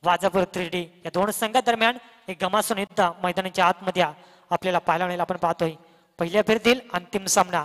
वाजापूर 3D या दोन संघादरम्यान एक घमासून युद्ध मैदानाच्या आतमध्ये आपल्याला पाहायला मिळेल. आपण पाहतोय पहिल्या फेरीतील अंतिम सामना.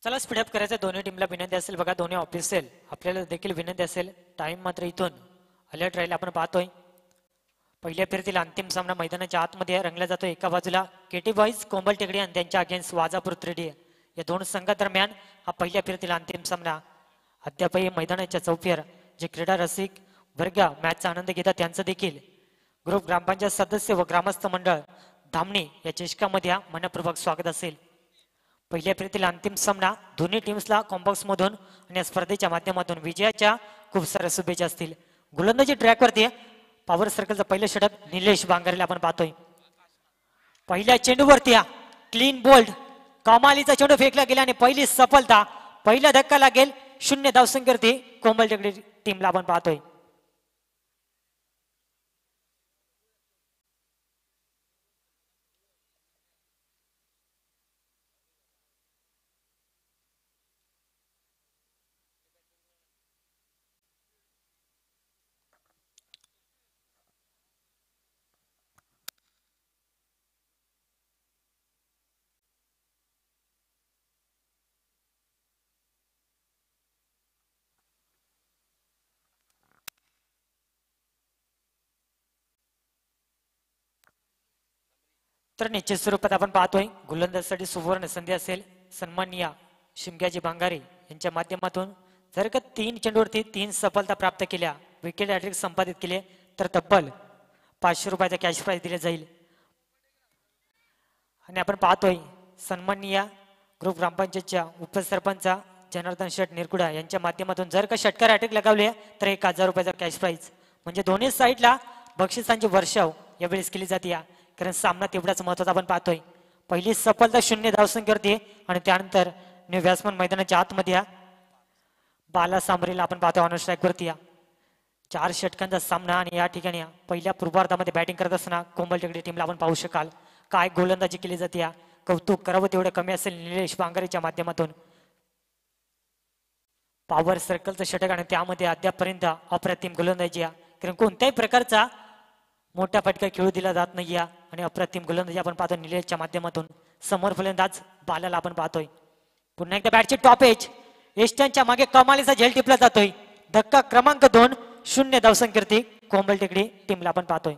चला स्पीडअप करायचं. दोन्ही टीमला विनंती असेल बघा, दोन्ही ऑफिशियल आपल्याला देखील विनंती असेल. टाइम मात्र इथून अलर्ट राहील. आपण पाहतोय पहिल्या फेरीतील अंतिम सामना मैदानाच्या आतमध्ये रंगला जातो. एका बाजूला केटी बॉईज कोंबल टेकडी आणि त्यांच्या अगेन्स्ट वाजापूर 3D या दोन संघादरम्यान हा पहिल्या फेरीतील अंतिम सामना. अद्यापही मैदानाच्या चौफेर जे क्रीडा रसिक वर्ग मॅचचा आनंद घेतात त्यांचं देखील ग्रुप ग्रामपंचायत सदस्य व ग्रामस्थ मंडळ धामणी या चषकामध्ये मनपूर्वक स्वागत असेल. पहिल्या फेरीतील अंतिम सामना दोन्ही टीम्सला कॉम्बॉक्स मधून आणि स्पर्धेच्या माध्यमातून विजयाच्या खूप साऱ्या शुभेच्छा असतील. गोलंदाजी ट्रॅकवरती पॉवर सर्कलचं पहिलं षटक निलेश बांगरेला आपण पाहतोय. पहिल्या चेंडूवरती क्लीन बोल्ड कमालीचा चेंडू फेकला गेला आणि पहिली सफलता. पहिला धक्का लागेल 0 धावसंख्येवरती कोंबल टेकडी टीमला आपण पाहतोय. तर निश्चित स्वरूपात आपण पाहतोय गोलंदाजीसाठी सुवर्ण संधी असेल. सन्माननीय शिमग्याजी भांगारे यांच्या माध्यमातून जर का 3 चेंडूवरती 3 सफलता प्राप्त केल्या, विकेट हॅट्रिक संपादित केले तर तब्बल 500 रुपयाचा कॅश प्राइज दिले जाईल. आणि आपण पाहतोय सन्माननीय ग्रुप ग्रामपंचायतच्या उपसरपंच जनार्दन शेठ निरकुडा यांच्या माध्यमातून जर का षटकार हॅट्रिक लगावले तर 1000 रुपयाचा कॅश प्राइज. म्हणजे दोन्ही साईडला बक्षिसांची वर्षाव यावेळेस केली जाते. कारण सामना तेवढाच महत्वाचा आपण पाहतोय. पहिली सफलता 0 धावसंख्येवरती आणि त्यानंतर न्यू व्यासपन मैदानाच्या आतमध्ये बाला सांबरीला आपण पाहतोय ऑन स्ट्राईक वरती. 4 षटकांचा सामना आणि या ठिकाणी पहिल्या पूर्वार्धामध्ये बॅटिंग करत असताना कोंबल टेकडी टीमला आपण पाहू शकाल काय गोलंदाजी केली जाते. कौतुक करावं तेवढं कमी असेल निलेश बांगरेच्या माध्यमातून. पॉवर सर्कलचं षटक आणि त्यामध्ये अद्यापर्यंत अप्रतिम गोलंदाजी. कारण कोणत्याही प्रकारचा मोठा फटका खेळू दिला जात नाही आणि अप्रतिम गोलंदाजी आपण पाहतो निलेशच्या माध्यमातून. समोर फलंदाज बालाला आपण पाहतोय. पुन्हा एकदा बॅटची टॉप एज एस्टनच्या मागे कमालीचा झेल टिपला जातोय. धक्का क्रमांक 2 0 धावसंख्येवरती कोंबल टेकडी टीमला आपण पाहतोय.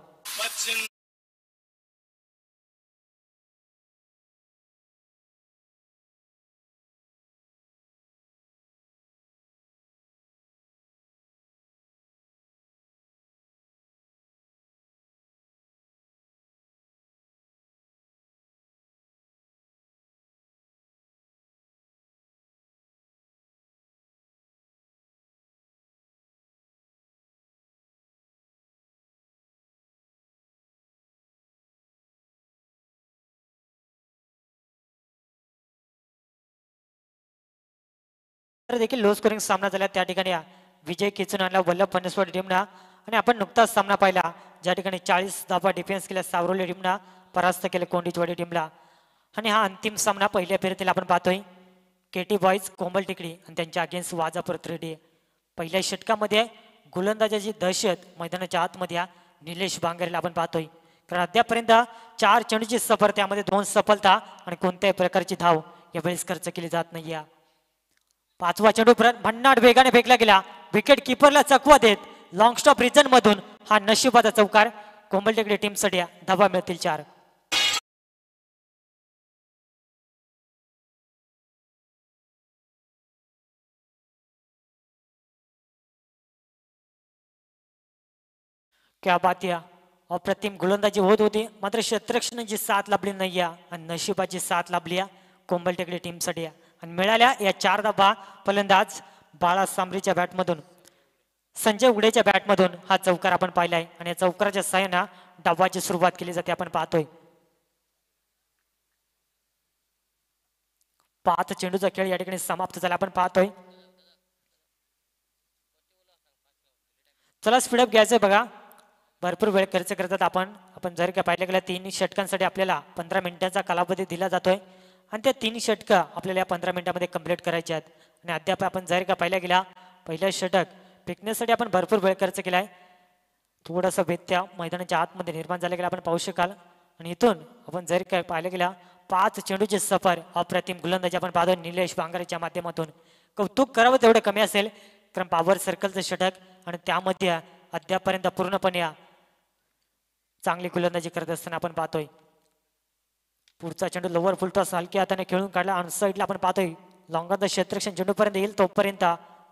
देखील लो स्कोरिंग सामना झाला. त्या ठिकाणी विजय खेचून आणला वल्लभ फणसवाडी टीमना. आणि आपण नुकताच सामना पाहिला ज्या ठिकाणी 40 धावा डिफेन्स केल्या सावरोली टीमना परास्त केले कोंडीचवाडी टीमला. आणि हा अंतिम सामना पहिल्या फेरीतील आपण पाहतोय केटी बॉईज कोंबल टेकडी आणि त्यांच्या अगेन्स्ट वाजापूर 3D. पहिल्या षटकामध्ये गोलंदाजाची दहशत मैदानाच्या आतमध्ये निलेश बांगरेला आपण पाहतोय. कारण अद्यापर्यंत 4 चेंडूची सफर त्यामध्ये 2 सफलता आणि कोणत्याही प्रकारची धाव यावेळेस खर्च केली जात नाही. 5वा चेंडू भन्नाट वेगाने फेकला गेला. विकेट किपरला चकवा देत लॉंग स्टॉप रिजन मधून हा नशिबाचा चौकार. कोंबल टेकडी टीमसाठी धावा मिळतील 4. क्या बात या. अप्रतिम गोलंदाजी होत होती मात्र क्षेत्ररक्षणाची साथ लाभली नाही आणि नशिबाची साथ लाभली कोंबल टेकडी टीमसाठी. आणि मिळाल्या या 4 धावा फलंदाज बाळा सांबरीच्या बॅटमधून संजय उडेच्या बॅटमधून हा चौकार आपण पाहिलाय. आणि या चौकाराच्या सहाय्याने डावाची सुरुवात केली जाते आपण पाहतोय. 5 चेंडूचा खेळ या ठिकाणी समाप्त झाला आपण पाहतोय. चला स्पीडअप घ्यायचंय बघा. भरपूर वेळ खर्च करतात आपण जर का पाहिलं गेलं 3 षटकांसाठी आपल्याला 15 मिनिटांचा कालावधी दिला जातोय आणि त्या 3 षटकं आपल्याला या 15 मिनिटांमध्ये कंप्लीट करायचे आहेत. आणि अद्याप आपण जर का पाहिलं गेला पहिलं षटक फेकण्यासाठी आपण भरपूर वेळ खर्च केलाय. थोडासा भेद त्या मैदानाच्या आतमध्ये निर्माण झाला गेला आपण पाहू शकाल. आणि इथून आपण जर काय पाहिलं गेला 5 चेंडूचे सफर अप्रतिम गोलंदाजी आपण पाहतो निलेश बांगरेच्या माध्यमातून. कौतुक करावं तेवढं कमी असेल कारण पॉवर सर्कलचं षटक आणि त्यामध्ये अद्यापर्यंत पूर्णपणे चांगली गोलंदाजी करत असताना आपण पाहतोय. पुढचा चेंडू लोवर फुलटॉस हलक्या हाताने खेळून काढला आणि साईडला आपण पाहतोय लॉंगॉन द क्षेत्ररक्षण चेंडूपर्यंत येईल तोपर्यंत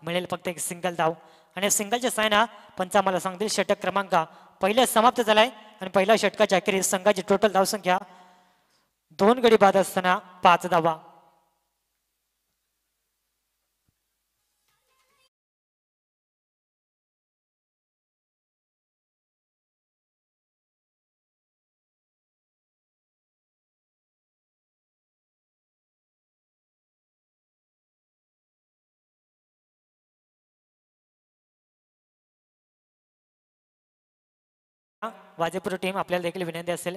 मिळेल फक्त एक सिंगल धाव. आणि सिंगलच्या सायना पंच आम्हाला सांगतील षटक क्रमांक पहिल्या समाप्त झालाय आणि पहिल्या षटकाच्या अखेरीस संघाची टोटल धावसंख्या 2 गडी बाद असताना 5 धावा. वाजेपूर टीम आपल्याला देखील विनंती असेल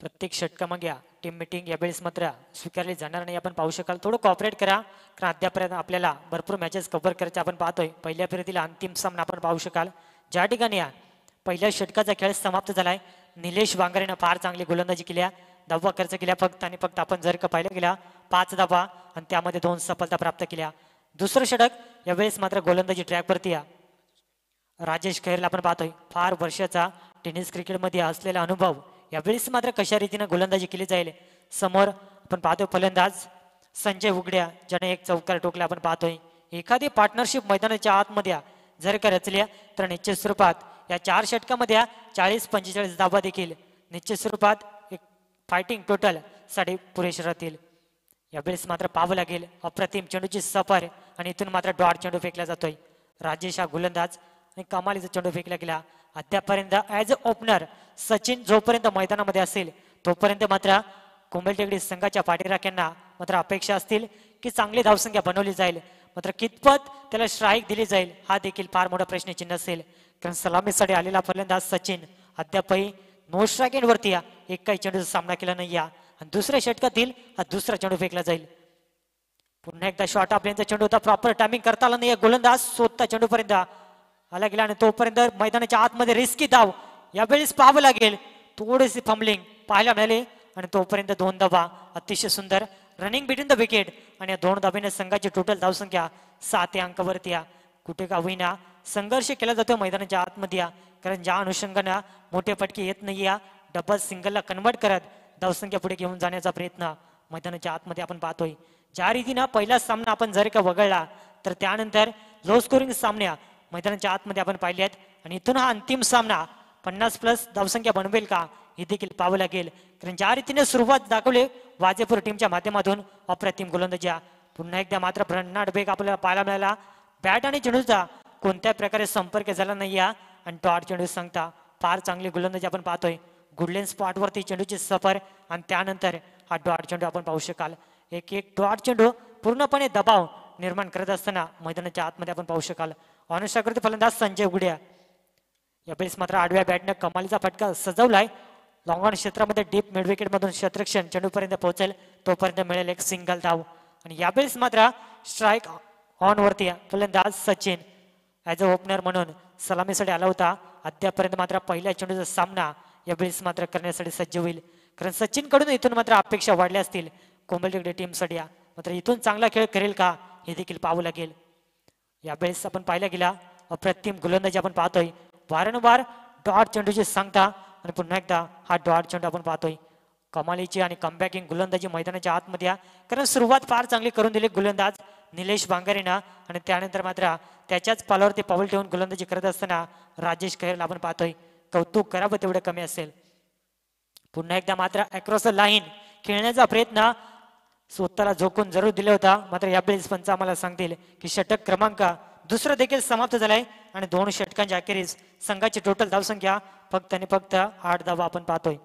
प्रत्येक षटकामागे टीम मीटिंग यावेळेस मात्र स्वीकारली जाणार नाही आपण पाहू शकाल. थोडं कॉपरेट करा कारण अद्यापर्यंत आपल्याला भरपूर मॅचेस कव्हर करायचे आपण पाहतोय. पहिल्या फेरीतील अंतिम सामना आपण पाहू शकाल ज्या ठिकाणी पहिल्या षटकाचा खेळ समाप्त झालाय. निलेश बांगरेनं फार चांगली गोलंदाजी केल्या धावा खर्च केल्या फक्त आणि फक्त आपण जर का पाहिलं गेला 5 धावा आणि त्यामध्ये 2 सफलता प्राप्त केल्या. दुसरं षटक यावेळेस मात्र गोलंदाजी ट्रॅकवरती राजेश खैरला आपण पाहतोय फार वर्षाचा टेनिस क्रिकेटमध्ये असलेला अनुभव यावेळेस मात्र कशा रीतीने गोलंदाजी केली जाईल. समोर आपण पाहतोय फलंदाज संजय उघड्या ज्याने एक चौकार टोकला आपण पाहतोय. एखादी पार्टनरशिप मैदानाच्या आतमध्ये जर का रचल्या तर निश्चित स्वरूपात या 4 षटकामध्ये 40-45 धावा देखील निश्चित स्वरूपात एक फायटिंग टोटल साठी पुरेशी राहतील. यावेळेस मात्र पाहावं लागेल अप्रतिम चेंडूची सफर आणि इथून मात्र डॉट चेंडू फेकला जातोय. राजेश हा गोलंदाज आणि कमालीचा चेंडू फेकला गेला. अद्यापर्यंत ॲज अ ओपनर सचिन जोपर्यंत मैदानामध्ये असेल तोपर्यंत मात्र कोंबलटेकडी संघाच्या पाठीराख्यांना मात्र अपेक्षा असतील की चांगली धावसंख्या बनवली जाईल. मात्र कितपत त्याला स्ट्राईक दिली जाईल हा देखील फार मोठा प्रश्नचिन्ह असेल कारण सलामीसाठी आलेला फलंदाज सचिन अद्यापही नो स्ट्राईक वरती एक काही चेंडूचा सामना केला नाही आणि दुसऱ्या षटकातील हा दुसरा चेंडू फेकला जाईल. पुन्हा एकदा शॉर्ट आपल्यांचा चेंडू होता प्रॉपर टायमिंग करता आला नाही. गोलंदाज स्वतः चेंडूपर्यंत आला गेला आणि तोपर्यंत मैदानाच्या आतमध्ये रिस्की धाव यावेळेस पाहावं लागेल. थोडीशी फंबलिंग पाहायला मिळाली आणि तोपर्यंत 2 धावा अतिशय सुंदर रनिंग बिटवीन द विकेट आणि या 2 धाब्याने संघाची टोटल धावसंख्या 7 अंकावरती कुठे का होईना संघर्ष केला जातो मैदानाच्या आतमध्ये कारण ज्या अनुषंगाने मोठे फटके येत नाही डबल सिंगलला कन्वर्ट करत धावसंख्या पुढे घेऊन जाण्याचा प्रयत्न मैदानाच्या आतमध्ये आपण पाहतोय. ज्या रीतीनं पहिला सामना आपण जर का वगळला तर त्यानंतर लो स्कोरिंग सामन्या मैदानाच्या आतमध्ये आपण पाहिले आहेत आणि इथून हा अंतिम सामना 50+ धावसंख्या बनवेल का हे देखील पाहावं लागेल कारण ज्या रीतीने सुरुवात दाखवली वाजेपूर टीमच्या माध्यमातून अप्रतिम गोलंदाजी पुन्हा एकदा मात्र भन्नाट वेग आपल्याला पाहायला मिळाला. बॅट आणि चेंडूचा कोणत्या प्रकारे संपर्क झाला नाही आणि डॉट चेंडू सांगता फार चांगली गोलंदाजी आपण पाहतोय. गुडलेन स्पॉटवरती चेंडूची सफर आणि त्यानंतर हा डॉट चेंडू आपण पाहू शकाल. एक डॉट चेंडू पूर्णपणे दबाव निर्माण करत असताना मैदानाच्या आतमध्ये आपण पाहू शकाल. अनुषाकृती फलंदाज संजय उघड्या यावेळेस मात्र आडव्या बॅटने कमालीचा फटका सजवलाय. लॉंगॉन क्षेत्रामध्ये डीप मिड विकेट मधून क्षेत्ररक्षण चेंडूपर्यंत पोहोचेल तोपर्यंत मिळेल एक सिंगल धाव आणि यावेळेस मात्र स्ट्राईक ऑन वरती फलंदाज सचिन ॲज अ ओपनर म्हणून सलामीसाठी आला होता. अद्यापर्यंत मात्र पहिल्या चेंडूचा सामना यावेळेस मात्र करण्यासाठी सज्ज होईल कारण सचिन कडून इथून मात्र अपेक्षा वाढल्या असतील कोंबलटेकडी टीमसाठी मात्र इथून चांगला खेळ करेल का हे देखील पाहावं लागेल. यावेळेस आपण पाहिला गेला अप्रतिम गोलंदाजी आपण पाहतोय. वारंवार डॉट चेंडूची सांगता आणि पुन्हा एकदा हा डॉट चेंडू आपण पाहतोय. कमालीची आणि कमबॅकिंग गोलंदाजी मैदानाच्या आतमध्ये कारण सुरुवात फार चांगली करून दिली गोलंदाज निलेश बांगरेनं आणि त्यानंतर मात्र त्याच्याच पालावरती पाऊल ठेवून गोलंदाजी करत असताना राजेश खैरला आपण पाहतोय. कौतुक करावं तेवढं कमी असेल. पुन्हा एकदा मात्र अक्रॉस द लाईन खेळण्याचा प्रयत्न स्वतःला झोकून जरूर दिला होता मात्र यावेळेस पंच आम्हाला सांगतील की षटक क्रमांक दुसरं देखील समाप्त झालाय आणि 2 षटकांच्या अखेरीस संघाची टोटल धावसंख्या फक्त आणि फक्त 8 धावा आपण पाहतोय.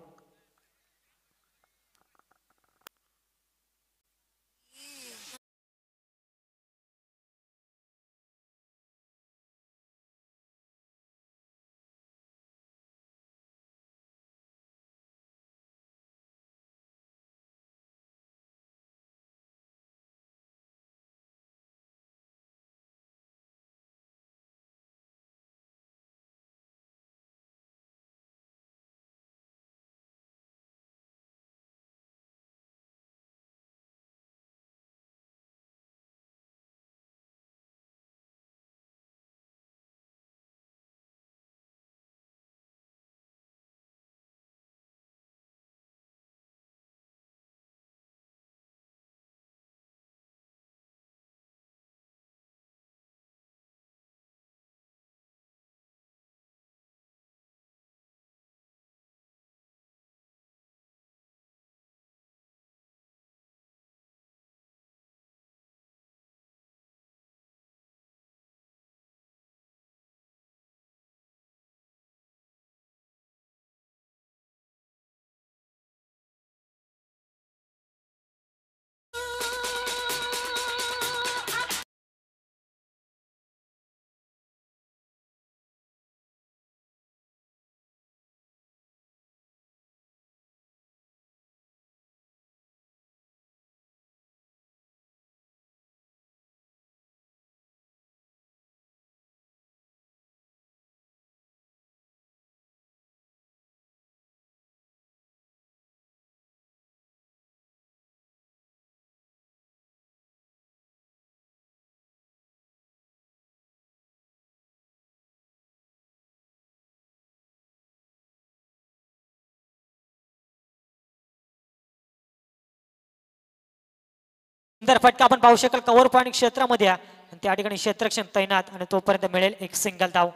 सुंदर फटका आपण पाहू शकाल कव्हर पॉईंट क्षेत्रामध्ये आणि त्या ठिकाणी क्षेत्ररक्षण तैनात आणि तोपर्यंत मिळेल एक सिंगल धाव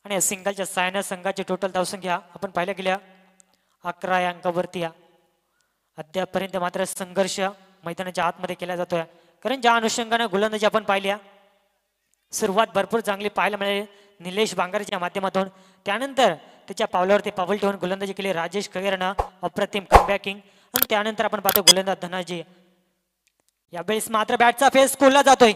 आणि सिंगलच्या सायना संघाची टोटल धावसंख्या आपण पाहिल्या गेल्या 11 या अंकावरती अद्यापर्यंत मात्र संघर्ष मैदानाच्या आतमध्ये केला जातोय कारण ज्या अनुषंगाने गोलंदाजी आपण पाहिल्या सुरुवात भरपूर चांगली पाहायला मिळाली निलेश बांगरच्या माध्यमातून त्यानंतर त्याच्या पावलावरती पाऊल ठेवून गोलंदाजी केली राजेश खैरनं अप्रतिम कमबॅकिंग आणि त्यानंतर आपण पाहतो गोलंदाज धनाजी यावेळेस मात्र बॅटचा फेस खोलला जातोय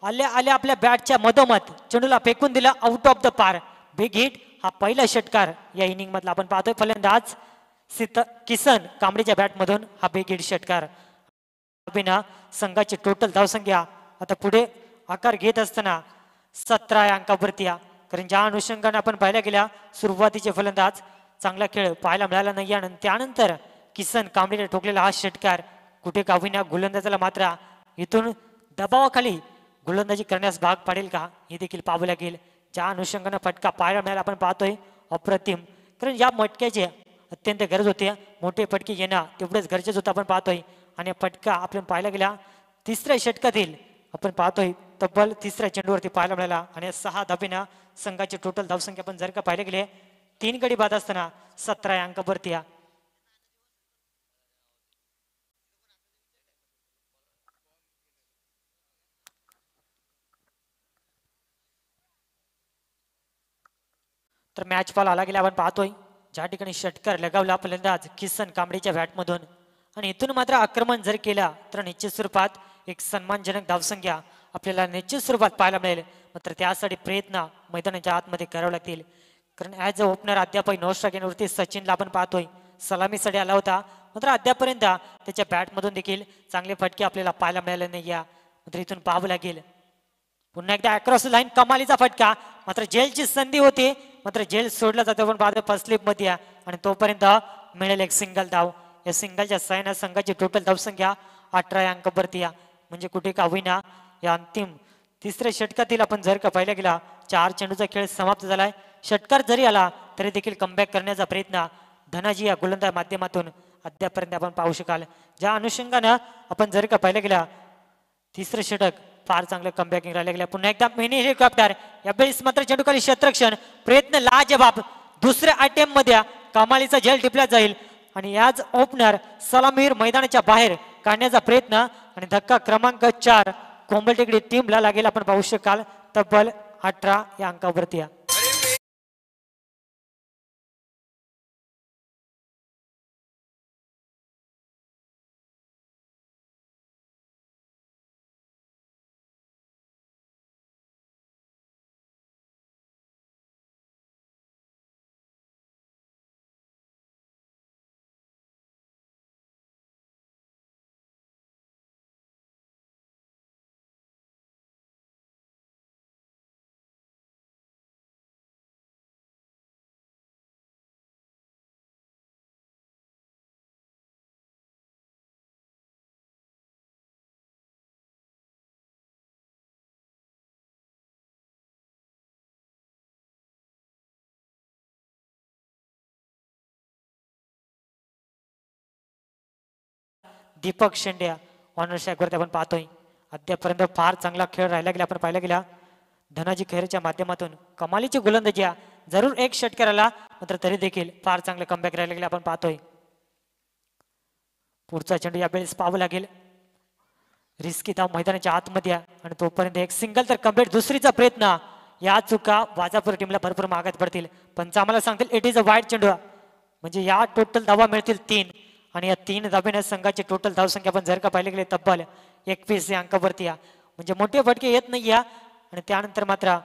आल्या आल्या आपल्या बॅटच्या मधोमध चेंडूला फेकून दिला आउट ऑफ द पार बिग हिट हा पहिला षटकार या इनिंग मधला आपण पाहतोय फलंदाज किसन कांबळीच्या बॅट मधून हा बिग हिट षटकार बिना संघाची टोटल धावसंख्या आता पुढे आकार घेत असताना 17 या अंकावरती कारण ज्या अनुषंगाने आपण पाहिल्या गेल्या सुरुवातीचे फलंदाज चांगला खेळ पाहायला मिळाला नाही आणि त्यानंतर किसन कांबळीने ठोकलेला हा षटकार कुठे का होईना गोलंदाजाला मात्र इथून दबावाखाली गोलंदाजी करण्यास भाग पाडेल का हे देखील पाहावं लागेल ज्या अनुषंगाने फटका पाहायला मिळाला आपण पाहतोय अप्रतिम कारण या मटक्याचे अत्यंत गरज होते मोठे फटके येणं तेवढेच गरजेचं होतं आपण पाहतोय आणि फटका आपण पाहायला गेला तिसऱ्या षटकातील आपण पाहतोय तब्बल तिसऱ्या चेंडूवरती पाहायला मिळाला आणि 6 धाबेनं संघाची टोटल धावसंख्या आपण जर का पाहिले गेले 3 गडी बाद असताना 17 या अंकावरती तर मॅच बॉल आला गेला आपण पाहतोय ज्या ठिकाणी षटकार लगावला फलंदाज किसन कांबळीच्या बॅटमधून आणि इथून मात्र आक्रमण जर केला तर निश्चित स्वरूपात एक सन्मानजनक धावसंख्या आपल्याला निश्चित स्वरूपात पाहायला मिळेल मात्र त्यासाठी प्रयत्न मैदानाच्या आतमध्ये करावे लागतील कारण ॲज अ ओपनर अद्याप नो स्ट्राईकवरती सचिनला आपण पाहतोय सलामीसाठी आला होता मात्र अद्यापर्यंत त्याच्या बॅटमधून देखील चांगले फटके आपल्याला पाहायला मिळाले नाही मात्र इथून पाहावं लागेल पुन्हा एकदा अक्रॉस लाईन कमालीचा फटका मात्र जेलची संधी होती मात्र जेल सोडला जातो पण पाहतो फर्स्ट स्लिप मध्ये आणि तोपर्यंत मिळेल एक सिंगल धाव या सिंगलच्या सायना संघाची टोटल धावसंख्या 18 या अंकावरती म्हणजे कुठे का होईना या अंतिम तिसऱ्या षटकातील आपण जर का पाहिला गेला 4 चेंडूचा खेळ समाप्त झालाय षटकार जरी आला तरी देखील कमबॅक करण्याचा प्रयत्न धनाजी या गोलंदाज माध्यमातून अद्यापर्यंत आपण पाहू शकाल ज्या अनुषंगानं आपण जर का पाहिलं गेला तिसरं षटक फार चांगलं कमबॅकिंग राहिलं गेलं पुन्हा एकदा मिनी हेलिकॉप्टर यावेळेस मात्र चेंडूखाली क्षेत्ररक्षण प्रयत्न लाजबाब दुसऱ्या अटेम्प्ट मध्ये कमालीचा झेल टिपला जाईल आणि याच ओपनर सलामीर मैदानाच्या बाहेर काढण्याचा प्रयत्न आणि धक्का क्रमांक 4 कोंबलटेकडी टीमला लागेल आपण पाहू शकाल तब्बल 18 या अंकावरती दीपक शेंड्या ऑनर शॅकवरती आपण पाहतोय अद्यापर्यंत फार चांगला खेळ राहिला गेला आपण पाहिला गेला धनाजी खैरच्या माध्यमातून कमालीची गोलंदाजी जरूर एक षटकार आला मात्र तरी देखील फार चांगलं कमबॅक राहिला गेला आपण पाहतोय पुढचा चेंडू यावेळेस पाहावं लागेल रिस्की धाव मैदानाच्या आतमध्ये आणि तोपर्यंत एक सिंगल तर कम्प्लीट दुसरीचा प्रयत्न या चुका वाजापूर टीमला भरपूर मागत पडतील पण आम्हाला सांगतील इट इज अ वाईड चेंडू म्हणजे या टोटल धावा मिळतील 3 आणि या 3 धाब्याने संघाची टोटल धावसंख्या आपण जर का पाहिले गेले तब्बल 21 या अंकावरती म्हणजे मोठे फटके येत नाही आणि त्यानंतर मात्र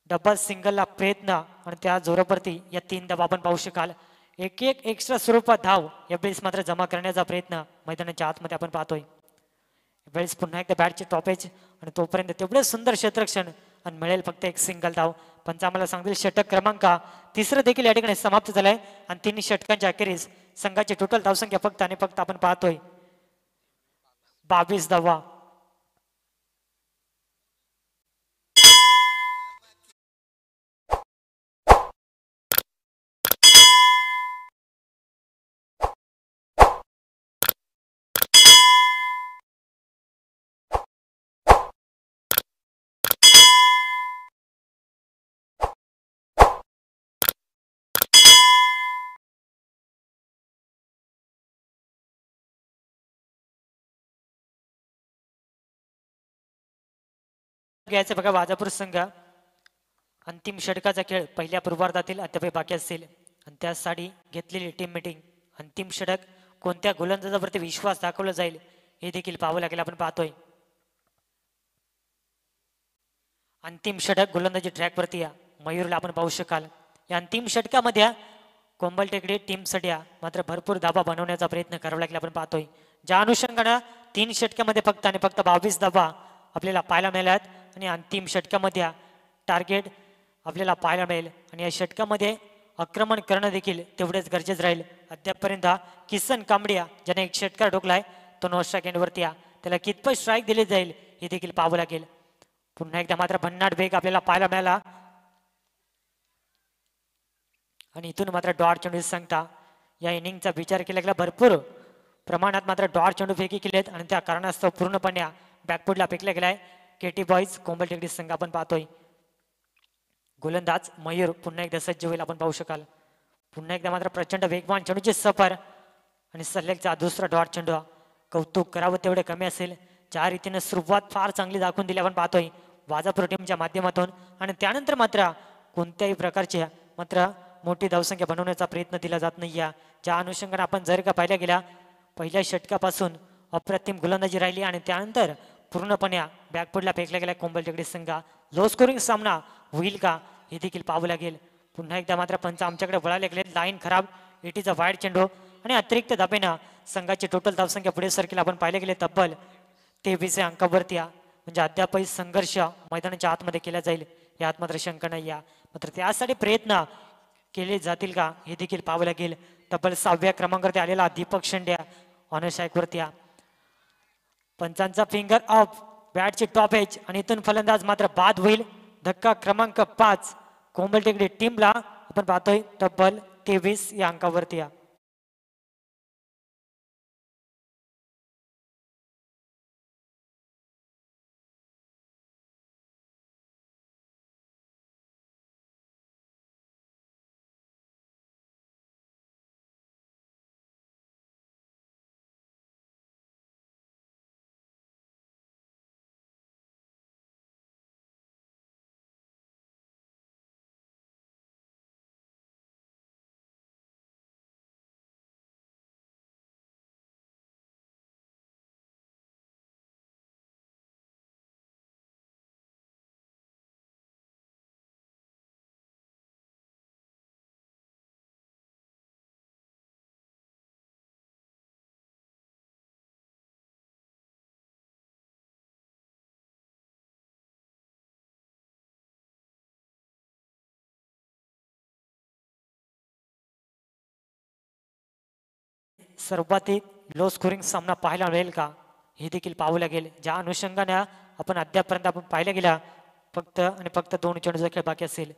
डबल सिंगलला प्रयत्न आणि त्या जोरावरती या 3 धावा आपण पाहू शकाल एक एक्स्ट्रा स्वरूपात धाव या वेळेस मात्र जमा करण्याचा प्रयत्न मैदानाच्या आतमध्ये आपण पाहतोय वेळेस पुन्हा एकदा बॅटचे टॉपेज आणि तोपर्यंत तेवढे सुंदर क्षेत्ररक्षण आणि मिळेल फक्त एक सिंगल धाव पण आम्हाला सांगतील षटक क्रमांक 3 देखील या ठिकाणी समाप्त झालाय आणि 3 षटकांच्या अखेरीस संघाची टोटल धावसंख्या फक्त आणि फक्त आपण पाहतोय 22 धावा घ्यायचं बघा वाजापूर संघ अंतिम षटकाचा खेळ पहिल्या पूर्वार्धातील अद्याप बाकी असेल आणि त्यासाठी घेतलेली टीम मीटिंग अंतिम षटक कोणत्या गोलंदाजावरती विश्वास दाखवला जाईल हे देखील पाहावं लागेल. आपण पाहतोय अंतिम षटक गोलंदाजी ट्रॅकवरती या मयूरला आपण पाहू शकाल. या अंतिम षटकामध्ये कोंबल टेकडे टीमसाठी मात्र भरपूर धाबा बनवण्याचा प्रयत्न करावा लागेल. आपण पाहतोय ज्या अनुषंगानं 3 षटकामध्ये फक्त आणि फक्त 22 धाबा आपल्याला पाहायला मिळाल्यात आणि अंतिम षटकामध्ये टार्गेट आपल्याला पाहायला मिळेल आणि या षटकामध्ये आक्रमण करणं देखील तेवढेच गरजेचं राहील. अद्यापपर्यंत किसन कांबडिया ज्याने एक षटकार ठोकलाय तो 9 सेकंडवरती त्याला कितपत स्ट्राईक दिली जाईल हे देखील पाहावं लागेल. पुन्हा एकदा मात्र भन्नाट वेग आपल्याला पाहायला मिळाला आणि इथून मात्र डॉट चेंडू सांगता या इनिंगचा विचार केला गेला. भरपूर प्रमाणात मात्र डॉट चेंडू फेकी केलेत आणि त्या कारणास्तव पूर्णपणे बॅकफुटला फेकला गेलाय केटी बॉईज कोंबल टेकडी संघ. आपण पाहतोय गोलंदाज मयूर पुन्हा एकदा सज्ज होईल. आपण पाहू शकाल पुन्हा एकदा मात्र प्रचंड वेगवान चेंडूचे सफर आणि सल्लेचा दुसरा डॉट चेंडू. कौतुक करावं तेवढे कमी असेल. ज्या रीतीने सुरुवात फार चांगली दाखवून दिली आपण पाहतोय वाजापूर टीमच्या माध्यमातून आणि त्यानंतर मात्र कोणत्याही प्रकारचे मात्र मोठी धावसंख्या बनवण्याचा प्रयत्न दिला जात नाही. ज्या अनुषंगाने आपण जर का पाहिल्या गेल्या पहिल्या षटकापासून अप्रतिम गोलंदाजी राहिली आणि त्यानंतर पूर्णपणे बॅकफुटला फेकला गेला कोंबल टेकडी संघ. लो स्कोरिंग सामना होईल का हे देखील पाहावं लागेल. पुन्हा एकदा मात्र पंच आमच्याकडे वळायला गेले. लाईन खराब इट इज अ वाईड चेंडू आणि अतिरिक्त धाबेनं संघाची टोटल धावसंख्या पुढे सरकेल. आपण पाहिले गेले तब्बल 23 अंकावरती म्हणजे अद्यापही संघर्ष मैदानाच्या आतमध्ये केला जाईल यात मात्र शंका नाही. मात्र त्यासाठी प्रयत्न केले जातील का हे देखील पाहावं लागेल. तब्बल 6व्या क्रमांकावरती आलेला दीपक शेंड्या ऑनरशाईकवरती पंचांचा फिंगर ऑफ बॅटची टॉप एज आणि इथून फलंदाज मात्र बाद होईल. धक्का क्रमांक 5 कोंबल टेकडी टीमला आपण पाहतोय तब्बल 23 या अंकावरती सर्वाधिक लो स्कोरिंग सामना पाहायला मिळेल का हे देखील पाहावं लागेल. ज्या अनुषंगाने आपण अद्यापर्यंत आपण पाहिलं गेला फक्त आणि फक्त 2 चेंडूचा खेळ बाकी असेल.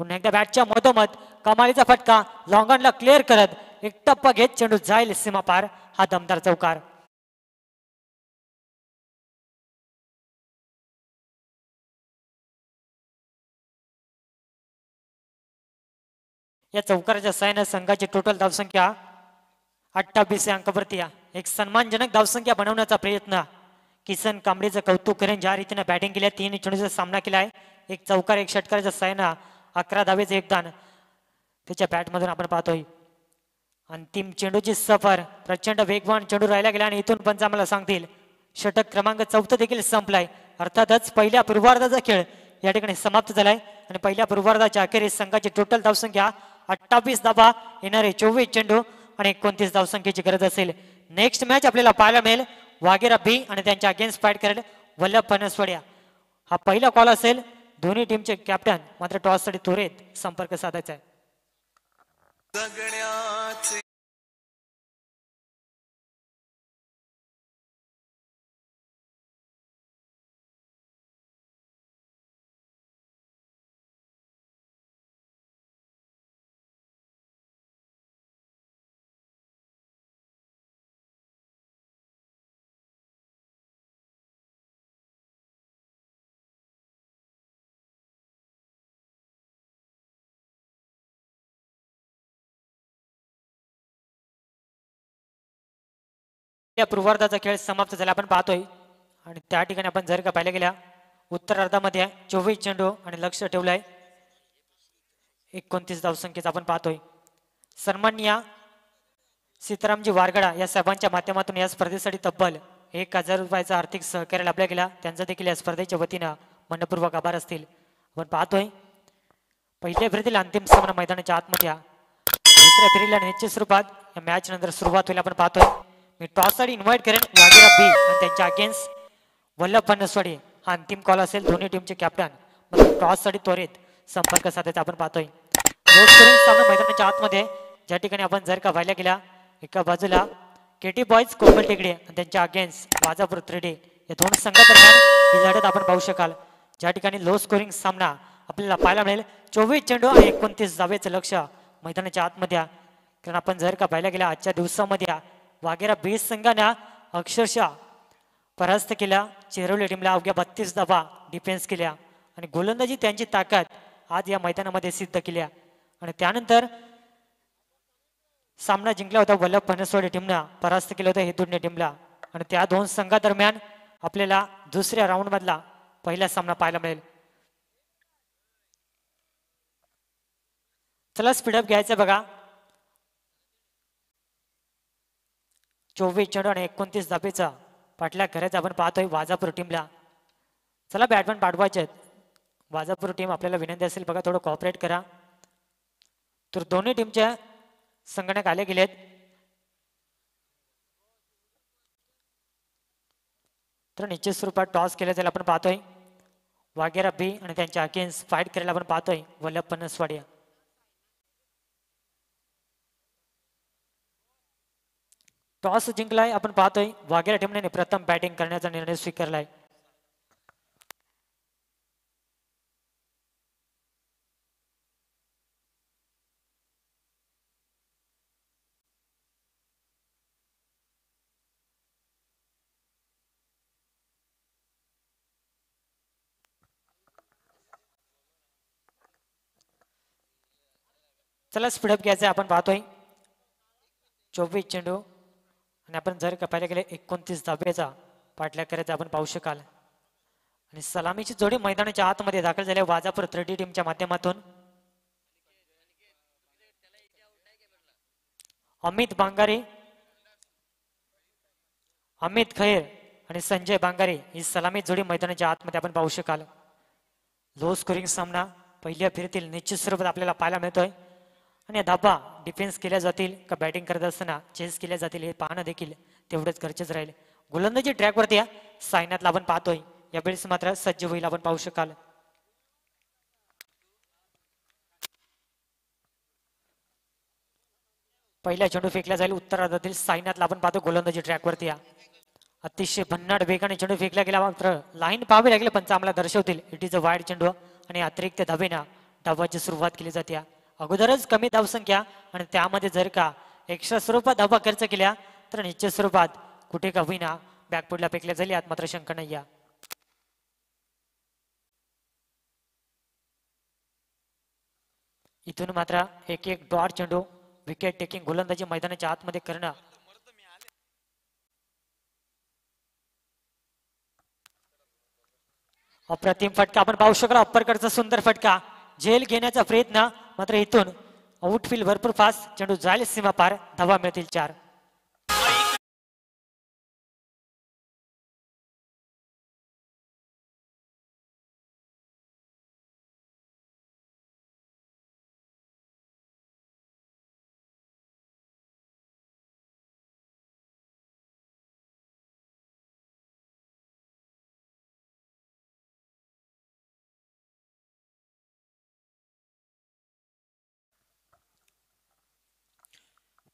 पुन्हा एकदा बॅटच्या मधोमध कमालीचा फटका लॉंगॉनला क्लिअर करत एक टप्पा घेत चेंडू जाईल सीमा पार. हा दमदार चौकार. या चौकाराच्या साहाय्याने संघाची टोटल धावसंख्या 28 अंकावरती एक सन्मानजनक धावसंख्या बनवण्याचा प्रयत्न किसन कांबळेचं कौतुक करेन. ज्या रीतीने बॅटिंग केली 3 चेंडूचा सामना केलाय. एक चौकार एक षटकाराच्या साहाय्याने 11 धावेचं योगदान त्याच्या बॅटमधून आपण पाहतोय. अंतिम चेंडूची सफर प्रचंड वेगवान चेंडू राहिला गेला आणि इथून पंच आम्हाला सांगतील षटक क्रमांक 14 देखील संपलाय. अर्थातच पहिल्या पूर्वार्धाचा खेळ या ठिकाणी समाप्त झालाय आणि पहिल्या पूर्वार्धाच्या अखेरीस संघाची टोटल धावसंख्या 28 धाबा येणारे 24 चेंडू आणि 29 धावसंख्येची गरज असेल. नेक्स्ट मॅच आपल्याला पाहायला मिळेल वाघेरा बी आणि त्यांच्या अगेन्स्ट फाईट करेल वल्लभ फणसवाडिया. हा पहिला कॉल असेल. दोन्ही टीमचे कॅप्टन मात्र टॉस साठी त्वरित संपर्क साधायचा आहे. या पूर्वार्धाचा खेळ समाप्त झाला आपण पाहतोय आणि त्या ठिकाणी आपण जर का पाहिलं गेल्या उत्तरार्धामध्ये 24 चेंडू आणि लक्ष ठेवलंय 29 धावसंख्येचा आपण पाहतोय. सन्माननीय सीतारामजी वारगडा या साहेबांच्या माध्यमातून या स्पर्धेसाठी तब्बल 1000 रुपयाचा आर्थिक सहकार्य लाभला गेला. त्यांचा देखील या स्पर्धेच्या वतीनं मनपूर्वक आभार असतील. आपण पाहतोय पहिल्या फेरीतील अंतिम सामना मैदानाच्या आतमध्ये दुसऱ्या फेरीला निश्चित स्वरूपात या मॅच नंतर सुरुवात होईल. आपण पाहतोय मी टॉस साठी इन्व्हाइट करेन वागेरा बी आणि त्यांच्या अगेन्स्ट वल्लभ बनसवाडी हा अंतिम कॉल असेल. दोन्ही टीमचे कॅप्टन टॉस साठी त्वरित संपर्क साधायचा आपण पाहतोय. सामना मैदानाच्या आतमध्ये ज्या ठिकाणी आपण जर का पाहिल्या गेला एका बाजूला केटी बॉयज कोमल टेकडे आणि त्यांच्या अगेन्स्ट वाजापूर 3D या दोन संघादरम्यान ही लढत आपण पाहू शकाल. ज्या ठिकाणी लो स्कोरिंग सामना आपल्याला पाहायला मिळेल. 24 चेंडू आणि 29 धावेचं लक्ष मैदानाच्या आतमध्ये. कारण आपण जर का पाहायला गेला आजच्या दिवसामध्ये वागेरा बीस संघाने अक्षरशः परास्त केल्या. चिरवली टीमला अवघ्या 32 धावा डिफेन्स केल्या आणि गोलंदाजी त्यांची ताकद आज या मैदानामध्ये सिद्ध केल्या. आणि त्यानंतर सामना जिंकला होता वल्लभ बनसवाडी टीमनं परास्त केलं होतं हेदुडणे टीमला. आणि त्या दोन संघादरम्यान आपल्याला दुसऱ्या राऊंड मधला पहिला सामना पाहायला मिळेल. चला स्पीडअप घ्यायचं बघा. 24 चेंडू आणि 29 धावेचा पाठलाग करायचा आपण पाहतोय वाजापूर टीमला. चला बॅटमॅन पाठवायचे वाजापूर टीम आपल्याला विनंती असेल बघा थोडं कॉपरेट करा. तर दोन्ही टीमच्या संगणक आले गेलेत. तर निश्चित स्वरूपात टॉस केला जाईल आपण पाहतोय. वागेरा बी आणि त्यांच्या अगेन्स्ट फाईट करायला आपण पाहतोय वल्लभ बनसवाडी. टॉस जिंकलाय आपण पाहतोय वागेरा टीमने प्रथम बॅटिंग करण्याचा निर्णय स्वीकारलाय. चला स्पीडअप घ्यायचं आपण पाहतोय 24 चेंडू आणि आपण जर का पाहायला गेले 29 धावेचा पाठलाग करायचा आपण पाहू शकाल. आणि सलामीची जोडी मैदानाच्या आतमध्ये दाखल झाल्या वाजापूर 3D टीमच्या माध्यमातून. अमित बांगारे अमित खैर आणि संजय बांगारे ही सलामी जोडी मैदानाच्या आतमध्ये आपण पाहू शकाल. लो स्कोरिंग सामना पहिल्या फेरीतील निश्चित स्वरूपात आपल्याला पाहायला मिळतोय. आणि धाबा डिफेन्स केल्या जातील का बॅटिंग करत असताना चेस केल्या जातील हे पाहणं देखील तेवढंच गरजेचं राहील. गोलंदाजी ट्रॅकवरती सायनातला आपण पाहतोय यावेळेस मात्र सज्ज होईल आपण पाहू शकाल. पहिला चेंडू फेकला जाईल उत्तरार्धातील सायनातला आपण पाहतो गोलंदाजी ट्रॅकवरती. अतिशय भन्नाट वेगाने चेंडू फेकला गेला मात्र लाईन पाहावी लागेल पण चांगला दर्शवतील. इट इज अ वाईड चेंडू आणि अतिरिक्त धावेना धावाची सुरुवात केली जाते. अगोदरच कमी धावसंख्या आणि त्यामध्ये जर का एक्स्ट्रा स्वरूपात धावा खर्च केल्या तर निश्चित स्वरूपात कुठे का होईना बॅकफुटला फेकल्या जाईल यात मात्र शंका नाही. इथून मात्र एक एक डॉट चेंडू विकेट टेकिंग गोलंदाजी मैदानाच्या आतमध्ये करणं अप्रतिम फटका आपण पाहू शकलो. अप्परकडचा सुंदर फटका झेल घेण्याचा प्रयत्न मात्र इथून आउटफील्ड भरपूर फास्ट चेंडू जाईल सीमा पार धावा मिळतील 4.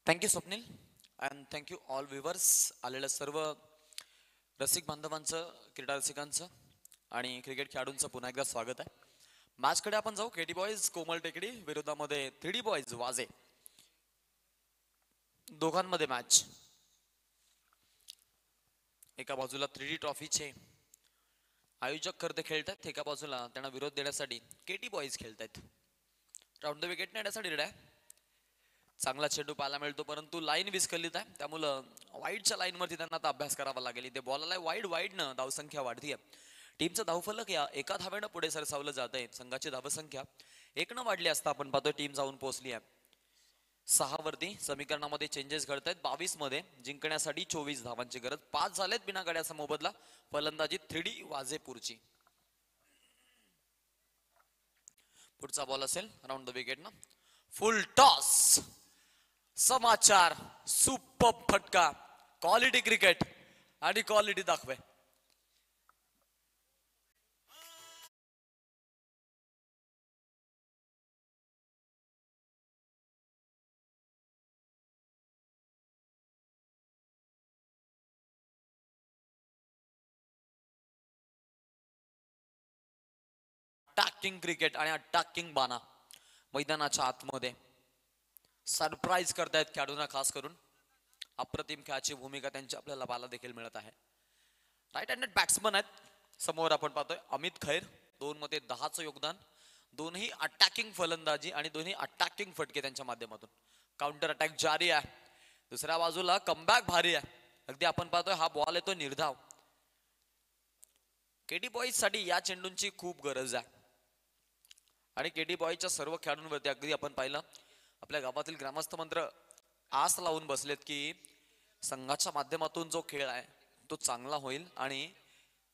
Thank you Swapnil and thank you all viewers. आलेल्या सर्व रसिक बांधवांचं क्रीडा रसिकांचं आणि क्रिकेट खेळाडूंचं पुन्हा एकदा स्वागत आहे. मॅचकडे आपण जाऊ. केटी बॉयज कोमल टेकडी विरोधामध्ये 3D बॉयज वाजे. दोघांमध्ये मॅच. एका बाजूला 3D ट्रॉफीचे आयोजक करते खेळतात एका बाजूला त्यांना विरोध देण्यासाठी केटी बॉयज खेळतात. राऊंड द विकेट नेण्यासाठी रेड आहे. चांगला चेंडू पाहायला मिळतो परंतु लाईन विस्कळीत आहे त्यामुळं वाईडच्या लाईनवरती त्यांना आता अभ्यास करावा लागेल. इथे बॉल आलाय वाईड न धावसंख्या वाढतीये. टीमचं धावफलक या एका धावेनं पुढे सरसावलं जात आहे. संघाची धावसंख्या 1 वाढली असता आपण पाहतोय टीम जाऊन पोहोचली आहे 6 वरती. समीकरणामध्ये चेंजेस घडत आहेत. 22 मध्ये जिंकण्यासाठी 24 धावांची गरज. 5 झालेत बिना गड्याचा मोबदला. फलंदाजी 3D वाजेपूरची. पुढचा बॉल असेल राऊंड द विकेट ना. Full toss. समाचार सुपर फटका. क्वालिटी क्रिकेट आणि क्वालिटी दाखवे. अटॅकिंग क्रिकेट आणि अटॅकिंग बाणा मैदानाच्या आतमध्ये सरप्राईज करतायत खेळाडूंना. खास करून अप्रतिम खेळाची भूमिका त्यांची आपल्याला पाहायला देखील मिळत आहे. राईट हँडेड बॅट्समन आहेत समोर आपण पाहतोय. अमित खैर 2 मध्ये 10चं योगदान. दोन्ही अटॅकिंग फलंदाजी आणि दोन्ही अटॅकिंग फटके त्यांच्या माध्यमातून. काउंटर अटॅक जारी आहे. दुसऱ्या बाजूला कमबॅक भारी आहे. अगदी आपण पाहतोय हा बॉल येतो निर्धाव. केडी बॉईज साठी या चेंडूंची खूप गरज आहे आणि केडी बॉयच्या सर्व खेळाडूंवरती अगदी आपण पाहिलं आपल्या गावातील ग्रामस्थ मंत्र आस लावून बसलेत की संघाच्या माध्यमातून जो खेळ आहे तो चांगला होईल आणि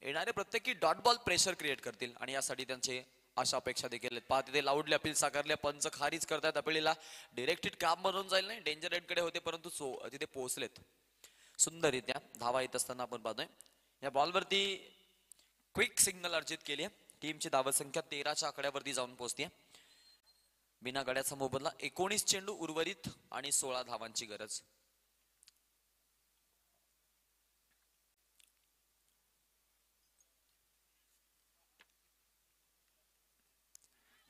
येणारे प्रत्येकी डॉट बॉल प्रेशर क्रिएट करतील आणि यासाठी त्यांचे आशा अपेक्षा देखील आहेत. पहा तिथे लाऊडली अपील साकारले. पंच खारीज करतायत अपीलला. डिरेक्टेड काम बनवून जाईल नाही. डेंजर एंड कडे होते परंतु तिथे पोहोचलेत सुंदररित्या. धावा येत असताना आपण पाहतोय या बॉलवरती क्विक सिग्नल अर्जित केली आहे. टीमची धावसंख्या 13च्या आकड्यावरती जाऊन पोहोचते. बिना गड्याचा मोबदला. 19 चेंडू उर्वरित आणि 16 धावांची गरज.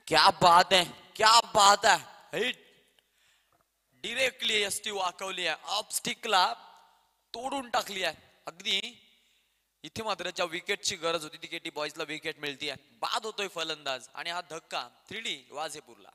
क्या बात है, क्या बात है. हिट डिरेक्टली एसटी वाकवली आहे. ऑफ स्टिकला तोडून टाकली आहे. अगदी इथे मात्र ज्या विकेटची गरज होती ती केटी बॉयजला विकेट मिळते. बाद होतोय फलंदाज आणि हा धक्का 3D वाजेपूरला.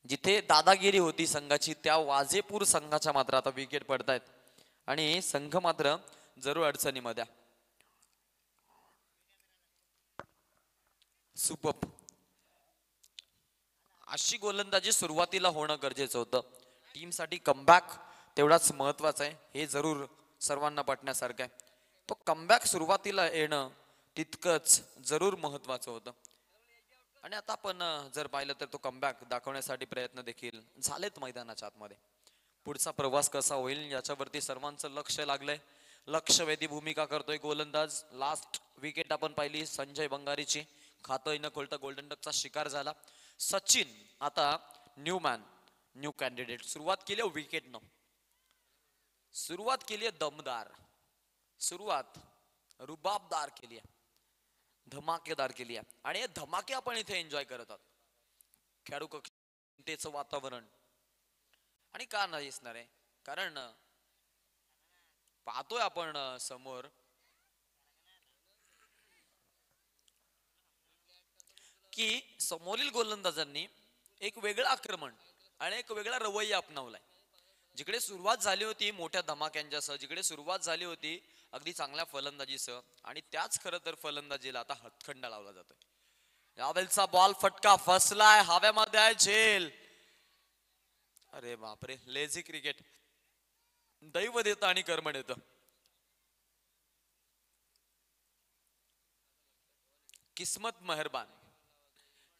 जिथे दादागिरी होती संघाची त्या वाजेपूर संघाच्या मात्र आता विकेट पडतायत आणि संघ मात्र जरूर अडचणीमध्ये. सुपर. अशी गोलंदाजी सुरुवातीला होणं गरजेचं होतं. टीमसाठी कमबॅक तेवढाच महत्वाचा आहे, हे जरूर सर्वांना पटण्यासारखं आहे. तो कमबॅक सुरुवातीला येणं तितकंच जरूर महत्वाचं होतं. आणि आता आपण जर पाहिलं तर तो कमबॅक दाखवण्यासाठी प्रयत्न देखील झालेत मैदानाच्या आतमध्ये. पुढचा प्रवास कसा होईल याच्यावरती सर्वांचं लक्ष लागलंय. लक्षवेधी भूमिका करतोय गोलंदाज. लास्ट विकेट आपण पाहिली संजय बंगारीची, खातोय न खोलता गोल्डन डकचा शिकार झाला. सचिन आता न्यू मॅन, न्यू कॅन्डिडेट. सुरुवात केली विकेटनं, सुरुवात केली आहे दमदार, सुरुवात रुबाबदार केली आहे, धमाकेदार केली आहे. आणि हे धमाके आपण इथे एन्जॉय करत आहोत. खेळाडू कक्षेचं वातावरण. आणि का नाही दिसणार आहे, कारण पाहतोय आपण समोर की समोरील गोलंदाजांनी एक वेगळं आक्रमण आणि एक वेगळा रवैया अपनावलाय. जिकडे सुरुवात झाली होती मोठ्या धमाक्यांच्यासह, जिकडे सुरुवात झाली होती अगदी चांगल्या फलंदाजीसह, आणि त्याच खरं तर फलंदाजीला आता हातखंडा लावला जातोय. यावेळचा बॉल फटका फसलाय, हव्यामध्ये आहे झेल. अरे बापरे, लेझी क्रिकेट. दैव देतं आणि कर्म देतं. किस्मत मेहरबान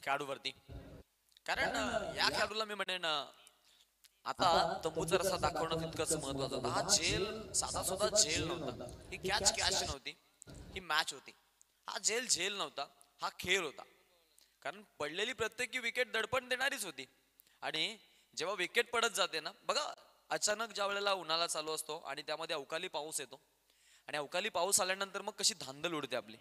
खेळाडूवरती. कारण या खेळाडूला मी म्हणेन आता तंबूचा रस्ता दाखवणं तितकंच महत्वाचं होतं. हा झेल साधा सुद्धा झेल नव्हता, ही कॅच नव्हती, ही मॅच होती. हा झेल नव्हता, हा खेळ होता. कारण पडलेली प्रत्येकी विकेट दडपण देणारीच होती. आणि जेव्हा विकेट पडत जाते ना बघा, अचानक ज्या वेळेला उन्हाळा चालू असतो आणि त्यामध्ये अवकाळी पाऊस येतो, आणि अवकाळी पाऊस आल्यानंतर मग कशी धांदल उडते आपली.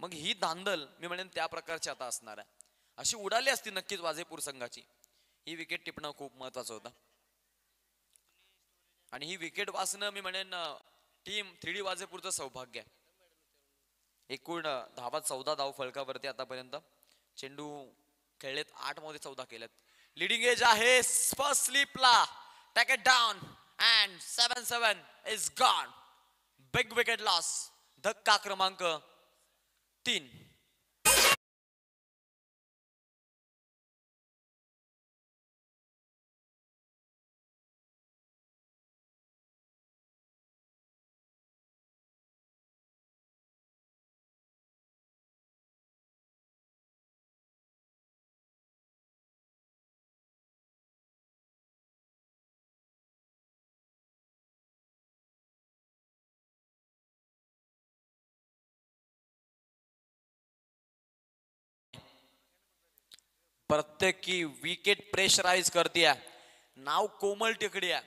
मग ही धांदल मी म्हणेन त्या प्रकारची आता असणार आहे. अशी उडाली असती नक्कीच वाजेपूर संघाची. ही विकेट टिपणं खूप महत्वाचं होतं. आणि ही विकेट वाचणं मी म्हणेन टीम 3D वाजेपूरचं सौभाग्य आहे. एकूण धावा 14 धाव फलकावरती आतापर्यंत. चेंडू खेळलेत 8 मध्ये 14 केलेत. लिडिंग एज आहे फर्स्ट स्लिपला. Take it down and 7-7 is gone. Big wicket loss. धक्का क्रमांक 3. प्रत्येकी विकेट प्रेशराइज करते. नाव कोमल टेकडी आहे,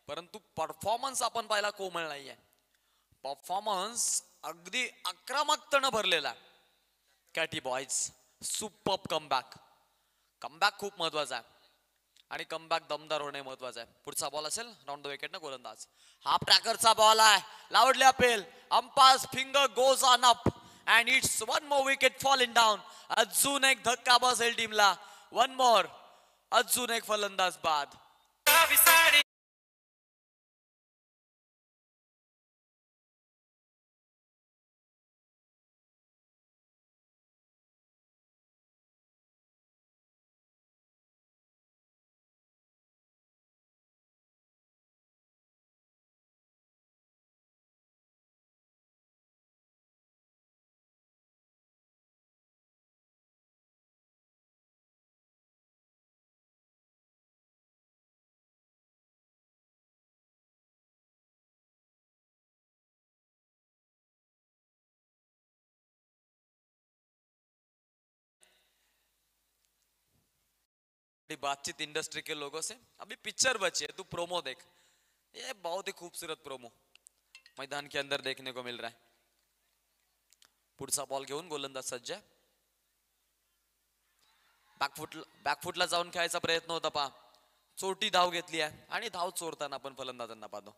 परंतु परफॉर्मन्स आपण पाहिला कोमल नाहीये. परफॉर्मन्स अगदी आक्रमकतेने भरलेला. Katie boys super comeback. Comeback खूप महत्वाचा आहे आणि कमबॅक दमदार होणे महत्वाचं आहे. पुढचा बॉल असेल राऊंड द विकेट ना गोलंदाज. हा ट्रॅकरचा बॉल आहे, लावडले appeal. Umpire's finger goes on up and it's one more wicket falling down. अजून एक धक्का बसेल टीमला. वन मोर, अजून एक फलंदाज बाद. बातचीत इंडस्ट्री के लोगों से अभी पिक्चर बची है, तू प्रोमो देख. ये बहुत ही खूबसूरत प्रोमो मैदान के अंदर देखने को मिल रहा है. पुढचा बॉल घेऊन गोलंदाज सज्ज. बॅकफुटला जाऊन खेळायचा प्रयत्न होता पहा. चोटी धाव घेतली आहे आणि धाव चोरताना आपण फलंदाजांना पाहतो.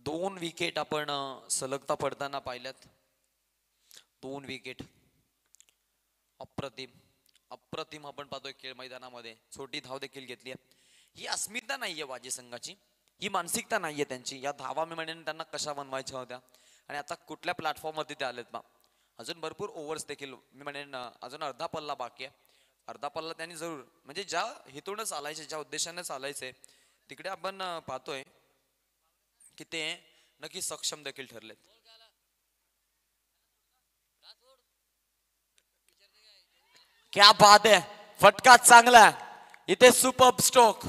2 विकेट आपण सलगता पडताना पाहिल्यात. 2 विकेट अप्रतिम अप्रतिम आपण पाहतोय खेळ मैदानामध्ये. छोटी धाव देखील घेतली आहे. ही अस्मिता नाहीये बाजी संघाची, ही मानसिकता नाहीये त्यांची. या धावा मी म्हणेन त्यांना कशा बनवायच्या होत्या आणि आता कुठल्या प्लॅटफॉर्मवरती ते आलेत बा. अजून भरपूर ओव्हर्स देखील मी म्हणेन, अजून अर्धा पल्ला बाकी आहे. अर्धा पल्ला त्यांनी जरूर म्हणजे ज्या हेतून चालायचे, ज्या उद्देशाने चालायचे तिकडे आपण पाहतोय की ते नक्की सक्षम देखील ठरलेत. क्या बात आहे, फटका चांगला इथे. सुपर स्ट्रोक,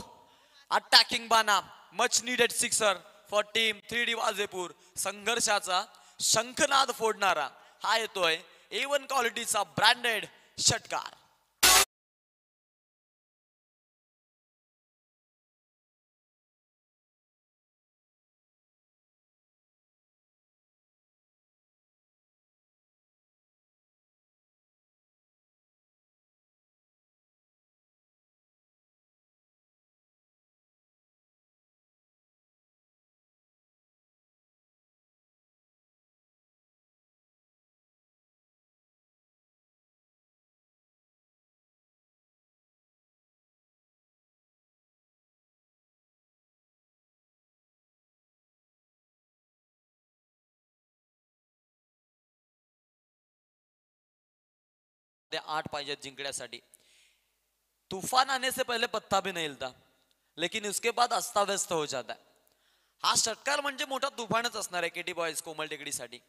अटॅकिंग बाना, much needed sixer for team 3D वाजेपूर. संघर्षाचा शंखनाद फोडणारा हा येतोय A1 क्वालिटीचा ब्रँडेड षटकार. ते 8 पाहिजेत जिंकण्यासाठी. तूफान आने से पहले पत्ता भी नहीं हिलता, लेकिन उसके बाद अस्ताव्यस्त हो जाता है. हा षटकार म्हणजे मोठा तुफानच असणार आहे केटी बॉयज कोमल टेकडीसाठी.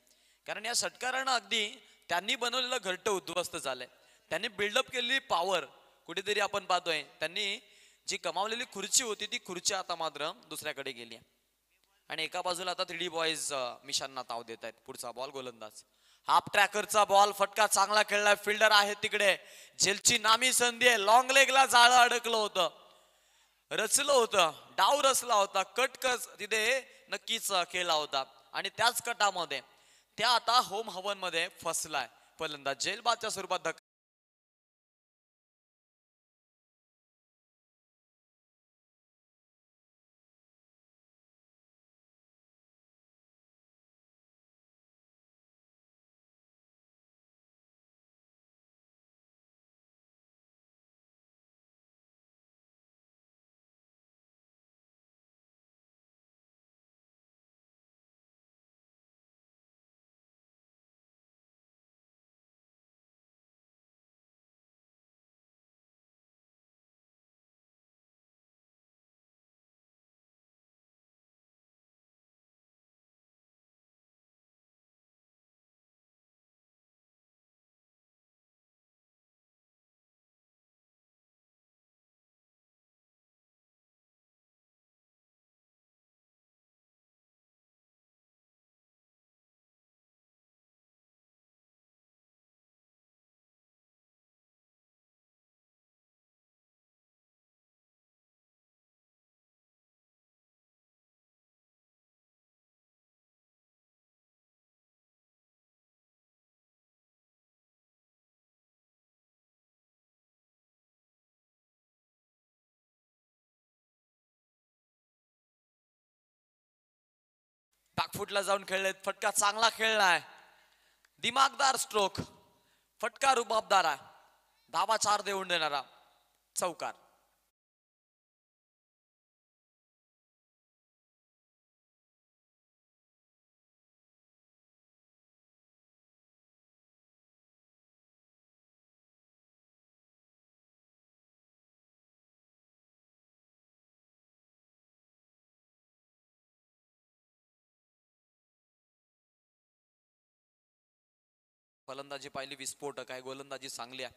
कारण या षटकारानं अगदी त्यांनी बनवलेलं घरटं उद्ध्वस्त झालंय. त्यांनी बिल्डअप केलेली पॉवर कुठेतरी आपण पाहतोय. त्यांनी जी कमावलेली खुर्ची होती ती खुर्ची आता मात्र दुसऱ्याकडे गेली आहे. आणि एका बाजूला आता 3D बॉयज मिशांना ताव देत आहेत. पुढचा बॉल गोलंदाज, हाफ ट्रॅकरचा बॉल. फटका चांगला खेळलाय, फिल्डर आहे तिकडे. झेलची नामी संधी आहे. लॉंग लेगला जाळं अडकलं होतं, रचलं होतं, डाव रचला होता, कटकस तिथे नक्कीच केला होता. आणि त्याच कटामध्ये त्या आता होम हवन मध्ये फसलाय फलंदाज. जेलबादच्या स्वरूपात धक्का. बॅकफुटला जाऊन खेळलेत. फटका चांगला खेळलाय, दिमागदार स्ट्रोक. फटका रुबाबदार आहे. धावा 4 देऊन देणारा चौकार. फलंदाजी पाहिली विस्फोटक आहे, गोलंदाजी चांगली आहे.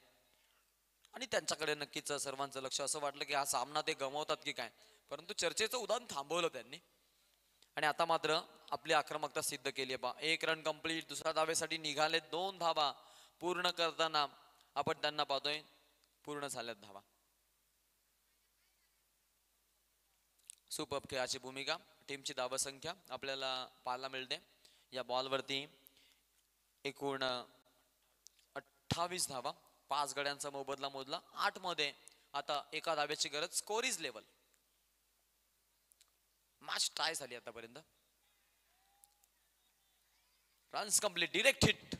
आणि त्यांच्याकडे नक्कीच सर्वांचं लक्ष. असं वाटलं की हा सामना ते गमावतात की काय, परंतु चर्चेचं उदाहरण थांबवलं त्यांनी. आणि आता मात्र आपली आक्रमकता सिद्ध केली आहे. 1 रन कंप्लीट. दुसऱ्या धावेसाठी निघाले. 2 धावा पूर्ण करताना आपण त्यांना पाहतोय पूर्ण झाल्यात धावा. सुपर खेळाची भूमिका. टीमची धावसंख्या आपल्याला पाहायला मिळते. या बॉलवरती एकूण 28 धावा. 5 गड्यांचा मोबदला मोजला. 8 मध्ये आता एका धावेची गरज. Score is level. Match tie झाली आतापर्यंत. Runs complete, direct hit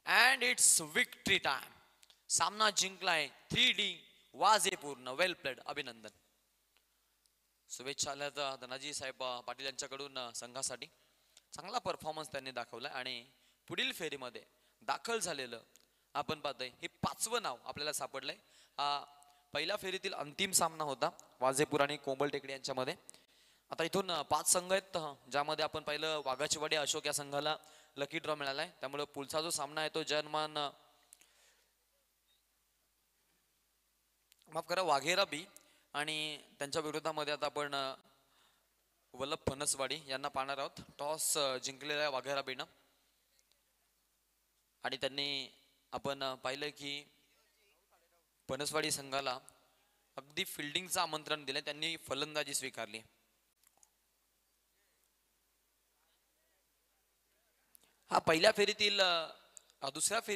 and it's victory time. सामना जिंकलाय 3D वाजे पूर्ण. वेल प्लेड, अभिनंदन. शुभेच्छा आल्यात धनाजी साहेब पाटील यांच्याकडून संघासाठी. चांगला परफॉर्मन्स त्यांनी दाखवला आणि पुढील फेरीमध्ये दाखल झालेलं आपण पाहतोय हे 5वं नाव आपल्याला सापडलंय. पहिल्या फेरीतील अंतिम सामना होता वाजेपूर आणि कोंबल टेकडी यांच्यामध्ये. आता इथून 5 संघ आहेत, ज्यामध्ये आपण पाहिलं वाघाचीवाडी अशोक या संघाला लकी ड्रॉ मिळालाय. त्यामुळे पुढचा जो सामना आहे तो जर्मन माफ करा वाघेरा बी आणि त्यांच्या विरोधामध्ये आता आपण वल्लभ फणसवाडी यांना पाहणार आहोत. टॉस जिंकलेला आहे वाघेरा बीनं आणि त्यांनी आपण पाहिलं की फणसवाडी संघाला अगदी फिल्डिंगचं आमंत्रण दिलं, त्यांनी फलंदाजी स्वीकारली. हा पहिल्या फेरीतील दुसऱ्या फेरी